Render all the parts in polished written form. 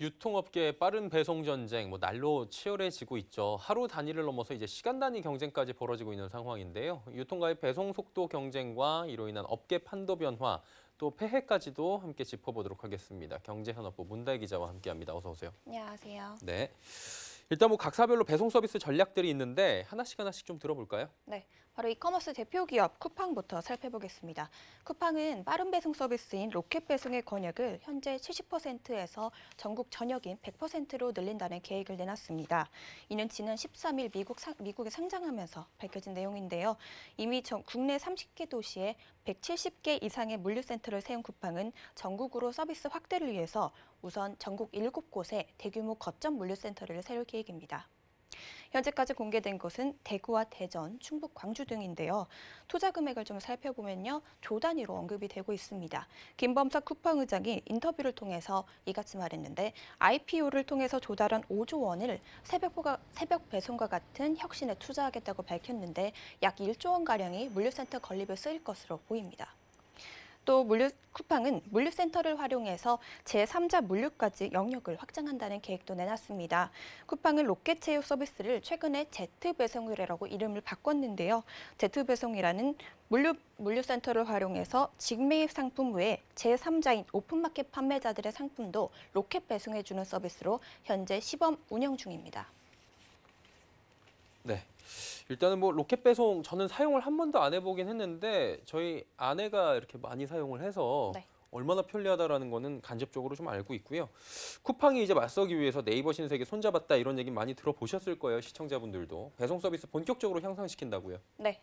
유통업계의 빠른 배송 전쟁, 날로 치열해지고 있죠. 하루 단위를 넘어서 이제 시간 단위 경쟁까지 벌어지고 있는 상황인데요. 유통가의 배송 속도 경쟁과 이로 인한 업계 판도 변화, 또 폐해까지도 함께 짚어보도록 하겠습니다. 경제현업부 문다혜 기자와 함께합니다. 어서 오세요. 안녕하세요. 네. 일단 각 사별로 배송 서비스 전략들이 있는데 하나씩 좀 들어볼까요? 네, 바로 이커머스 대표 기업 쿠팡부터 살펴보겠습니다. 쿠팡은 빠른 배송 서비스인 로켓 배송의 권역을 현재 70%에서 전국 전역인 100%로 늘린다는 계획을 내놨습니다. 이는 지난 13일 미국에 상장하면서 밝혀진 내용인데요. 이미 국내 30개 도시에 170개 이상의 물류센터를 세운 쿠팡은 전국으로 서비스 확대를 위해서 우선 전국 7곳에 대규모 거점 물류센터를 세울 계획입니다. 현재까지 공개된 곳은 대구와 대전, 충북, 광주 등인데요. 투자 금액을 좀 살펴보면요. 조 단위로 언급이 되고 있습니다. 김범석 쿠팡 의장이 인터뷰를 통해서 이같이 말했는데 IPO를 통해서 조달한 5조 원을 새벽 배송과 같은 혁신에 투자하겠다고 밝혔는데 약 1조 원가량이 물류센터 건립에 쓰일 것으로 보입니다. 또 쿠팡은 물류센터를 활용해서 제3자 물류까지 영역을 확장한다는 계획도 내놨습니다. 쿠팡은 로켓 제휴 서비스를 최근에 Z배송이라고 이름을 바꿨는데요. Z배송이라는 물류센터를 활용해서 직매입 상품 외에 제3자인 오픈마켓 판매자들의 상품도 로켓 배송해주는 서비스로 현재 시범 운영 중입니다. 네. 일단은 로켓 배송 저는 사용을 한 번도 안 해보긴 했는데 저희 아내가 이렇게 많이 사용을 해서 네. 얼마나 편리하다라는 거는 간접적으로 좀 알고 있고요. 쿠팡이 이제 맞서기 위해서 네이버 신세계 손잡았다 이런 얘기 많이 들어보셨을 거예요. 시청자분들도. 배송 서비스 본격적으로 향상시킨다고요. 네.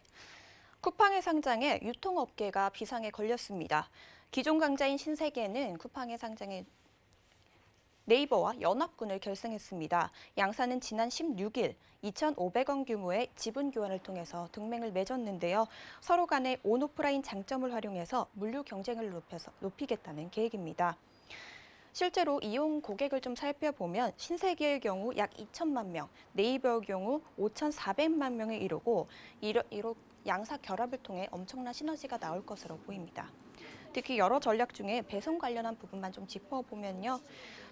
쿠팡의 상장에 유통업계가 비상에 걸렸습니다. 기존 강자인 신세계는 쿠팡의 상장에 네이버와 연합군을 결성했습니다. 양사는 지난 16일 2,500원 규모의 지분 교환을 통해서 동맹을 맺었는데요. 서로 간의 온오프라인 장점을 활용해서 물류 경쟁을 높이겠다는 계획입니다. 실제로 이용 고객을 좀 살펴보면 신세계의 경우 약 2천만 명, 네이버의 경우 5,400만 명에 이르고 이로 양사 결합을 통해 엄청난 시너지가 나올 것으로 보입니다. 특히 여러 전략 중에 배송 관련한 부분만 좀 짚어보면요.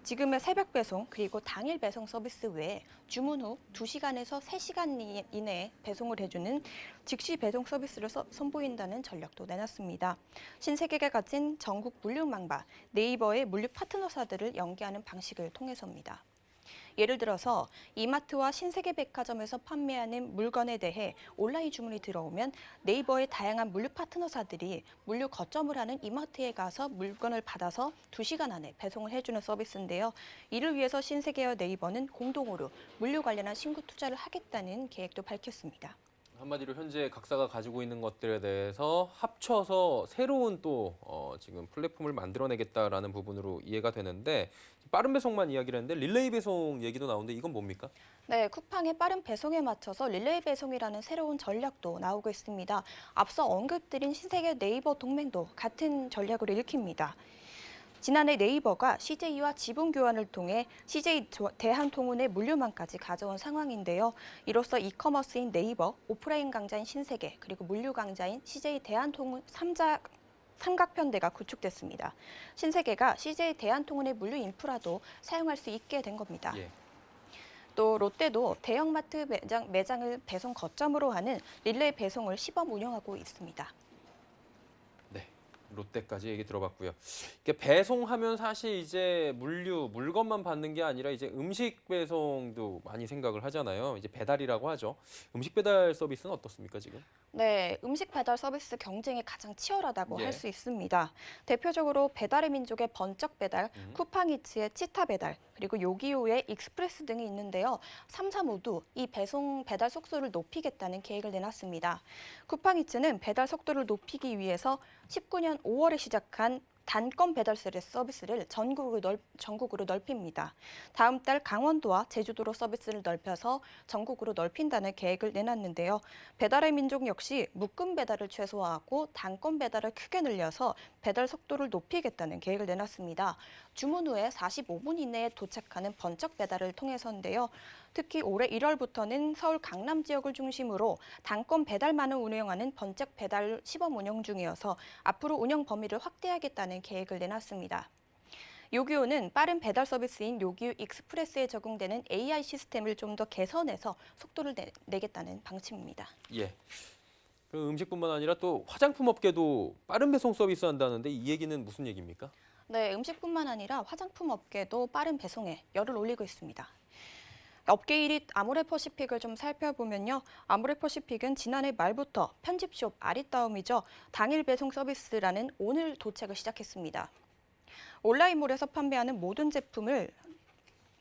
지금의 새벽 배송 그리고 당일 배송 서비스 외에 주문 후 2시간에서 3시간 이내에 배송을 해주는 즉시 배송 서비스를 선보인다는 전략도 내놨습니다. 신세계가 가진 전국 물류망바, 네이버의 물류 파트너사들을 연계하는 방식을 통해서입니다. 예를 들어서 이마트와 신세계백화점에서 판매하는 물건에 대해 온라인 주문이 들어오면 네이버의 다양한 물류 파트너사들이 물류 거점을 하는 이마트에 가서 물건을 받아서 2시간 안에 배송을 해주는 서비스인데요. 이를 위해서 신세계와 네이버는 공동으로 물류 관련한 신규 투자를 하겠다는 계획도 밝혔습니다. 한마디로 현재 각사가 가지고 있는 것들에 대해서 합쳐서 새로운 또 지금 플랫폼을 만들어내겠다라는 부분으로 이해가 되는데 빠른 배송만 이야기를 했는데 릴레이 배송 얘기도 나오는데 이건 뭡니까? 네, 쿠팡의 빠른 배송에 맞춰서 릴레이 배송이라는 새로운 전략도 나오고 있습니다. 앞서 언급드린 신세계 네이버 동맹도 같은 전략으로 읽힙니다. 지난해 네이버가 CJ와 지분 교환을 통해 CJ 대한통운의 물류망까지 가져온 상황인데요. 이로써 이커머스인 네이버, 오프라인 강자인 신세계, 그리고 물류 강자인 CJ 대한통운 삼각편대가 구축됐습니다. 신세계가 CJ 대한통운의 물류 인프라도 사용할 수 있게 된 겁니다. 예. 또 롯데도 대형마트 매장을 배송 거점으로 하는 릴레이 배송을 시범 운영하고 있습니다. 네. 롯데까지 얘기 들어봤고요. 이게 배송하면 사실 이제 물건만 받는 게 아니라 이제 음식 배송도 많이 생각을 하잖아요. 이제 배달이라고 하죠. 음식 배달 서비스는 어떻습니까, 지금? 네, 음식 배달 서비스 경쟁이 가장 치열하다고 예. 할 수 있습니다. 대표적으로 배달의 민족의 번쩍 배달, 쿠팡이츠의 치타 배달, 그리고 요기요의 익스프레스 등이 있는데요. 3사 모두 이 배달 속도를 높이겠다는 계획을 내놨습니다. 쿠팡이츠는 배달 속도를 높이기 위해서 19년 5월에 시작한 단건 배달 서비스를 전국으로 넓힙니다. 다음 달 강원도와 제주도로 서비스를 넓혀서 전국으로 넓힌다는 계획을 내놨는데요. 배달의 민족 역시 묶음 배달을 최소화하고 단건 배달을 크게 늘려서 배달 속도를 높이겠다는 계획을 내놨습니다. 주문 후에 45분 이내에 도착하는 번쩍 배달을 통해서인데요. 특히 올해 1월부터는 서울 강남 지역을 중심으로 단건 배달만을 운영하는 번쩍 배달 시범 운영 중이어서 앞으로 운영 범위를 확대하겠다는 계획을 내놨습니다. 요기요는 빠른 배달 서비스인 요기요 익스프레스에 적용되는 AI 시스템을 좀 더 개선해서 속도를 내겠다는 방침입니다. 예. 그 음식뿐만 아니라 또 화장품 업계도 빠른 배송 서비스 한다는데 이 얘기는 무슨 얘기입니까? 네, 음식뿐만 아니라 화장품 업계도 빠른 배송에 열을 올리고 있습니다. 업계 1위 아모레퍼시픽을 좀 살펴보면요. 아모레퍼시픽은 지난해 말부터 편집숍 아리따움이죠. 당일 배송 서비스라는 오늘 도착을 시작했습니다. 온라인몰에서 판매하는 모든 제품을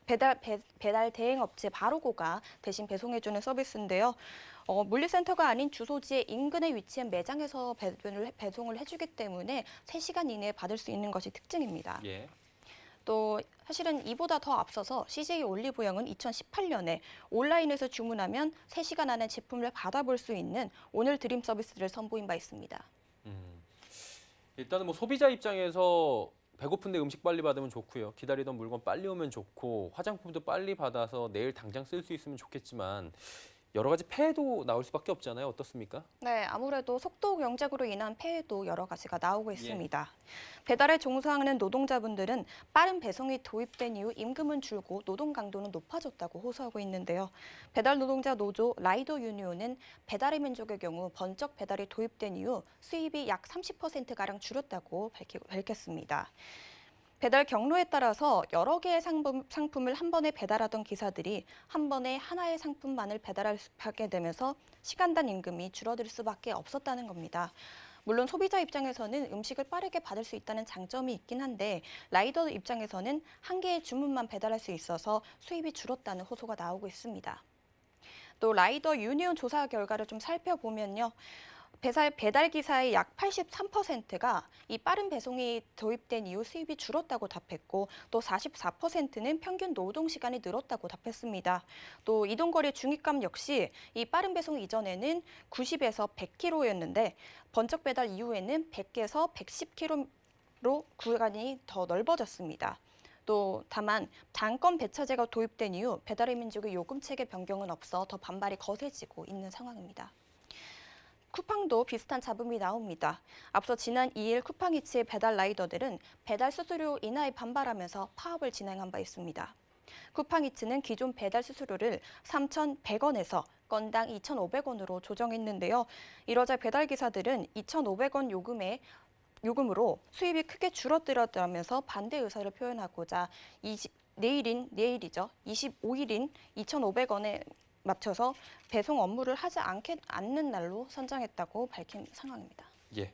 배달 대행 업체 바로고가 대신 배송해주는 서비스인데요. 물류센터가 아닌 주소지의 인근에 위치한 매장에서 배송을 해주기 때문에 3시간 이내에 받을 수 있는 것이 특징입니다. 예. 또 사실은 이보다 더 앞서서 CJ 올리브영은 2018년에 온라인에서 주문하면 3시간 안에 제품을 받아볼 수 있는 오늘 드림 서비스를 선보인 바 있습니다. 일단은 뭐 소비자 입장에서 배고픈데 음식 빨리 받으면 좋고요. 기다리던 물건 빨리 오면 좋고 화장품도 빨리 받아서 내일 당장 쓸 수 있으면 좋겠지만 여러 가지 폐해도 나올 수밖에 없잖아요. 어떻습니까? 네, 아무래도 속도 경쟁으로 인한 폐해도 여러 가지가 나오고 있습니다. 배달에 종사하는 노동자분들은 빠른 배송이 도입된 이후 임금은 줄고 노동 강도는 높아졌다고 호소하고 있는데요. 배달 노동자 노조 라이더 유니온은 배달의 민족의 경우 번쩍 배달이 도입된 이후 수입이 약 30%가량 줄었다고 밝혔습니다. 배달 경로에 따라서 여러 개의 상품을 한 번에 배달하던 기사들이 한 번에 하나의 상품만을 배달하게 되면서 시간당 임금이 줄어들 수밖에 없었다는 겁니다. 물론 소비자 입장에서는 음식을 빠르게 받을 수 있다는 장점이 있긴 한데 라이더 입장에서는 한 개의 주문만 배달할 수 있어서 수입이 줄었다는 호소가 나오고 있습니다. 또 라이더 유니온 조사 결과를 좀 살펴보면요. 배달 기사의 약 83%가 이 빠른 배송이 도입된 이후 수입이 줄었다고 답했고 또 44%는 평균 노동 시간이 늘었다고 답했습니다. 또 이동거리 중위값 역시 이 빠른 배송 이전에는 90에서 100km였는데 번쩍 배달 이후에는 100에서 110km로 구간이 더 넓어졌습니다. 또 다만 단건 배차제가 도입된 이후 배달의 민족의 요금 체계 변경은 없어 더 반발이 거세지고 있는 상황입니다. 쿠팡도 비슷한 잡음이 나옵니다. 앞서 지난 2일 쿠팡이츠의 배달 라이더들은 배달 수수료 인하에 반발하면서 파업을 진행한 바 있습니다. 쿠팡이츠는 기존 배달 수수료를 3,100원에서 건당 2,500원으로 조정했는데요. 이러자 배달 기사들은 2,500원 요금으로 수입이 크게 줄어들었다면서 반대 의사를 표현하고자 내일이죠. 25일인 2,500원에 맞춰서 배송 업무를 하지 않는 날로 선정했다고 밝힌 상황입니다. 예.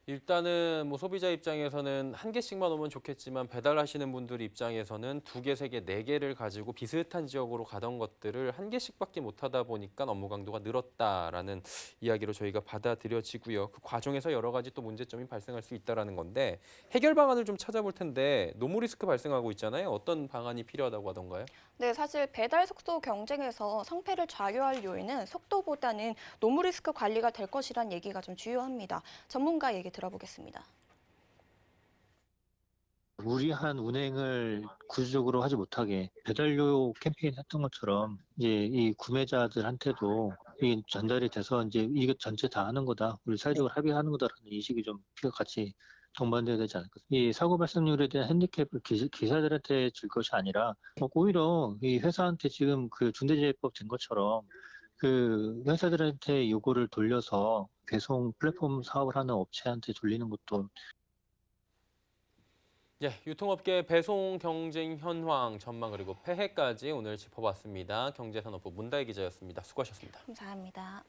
일단은 뭐 소비자 입장에서는 한 개씩만 오면 좋겠지만 배달하시는 분들 입장에서는 2개, 3개, 4개를 가지고 비슷한 지역으로 가던 것들을 한 개씩밖에 못 하다 보니까 업무 강도가 늘었다라는 이야기로 저희가 받아들여지고요. 그 과정에서 여러 가지 또 문제점이 발생할 수 있다라는 건데 해결 방안을 좀 찾아볼 텐데 노무 리스크 발생하고 있잖아요. 어떤 방안이 필요하다고 하던가요? 네, 사실 배달 속도 경쟁에서 성패를 좌우할 요인은 속도보다는 노무 리스크 관리가 될 것이란 얘기가 좀 주요합니다. 전문가 얘기 들어보겠습니다. 무리한 운행을 구조적으로 하지 못하게 배달료 캠페인 했던 것처럼 이제 이 구매자들한테도 이 전달이 돼서 이제 이거 전체 다 하는 거다. 우리 사회적으로 합의하는 거다라는 인식이 좀 같이 동반돼야 되지 않을까. 이 사고 발생률에 대한 핸디캡을 기사들한테 줄 것이 아니라 오히려 이 회사한테 지금 그 중대재해법 된 것처럼 그 회사들한테 요거를 돌려서 배송 플랫폼 사업을 하는 업체한테 돌리는 것도 예, 유통업계 배송 경쟁 현황 전망 그리고 폐해까지 오늘 짚어봤습니다. 경제산업부 문다혜 기자였습니다. 수고하셨습니다. 감사합니다.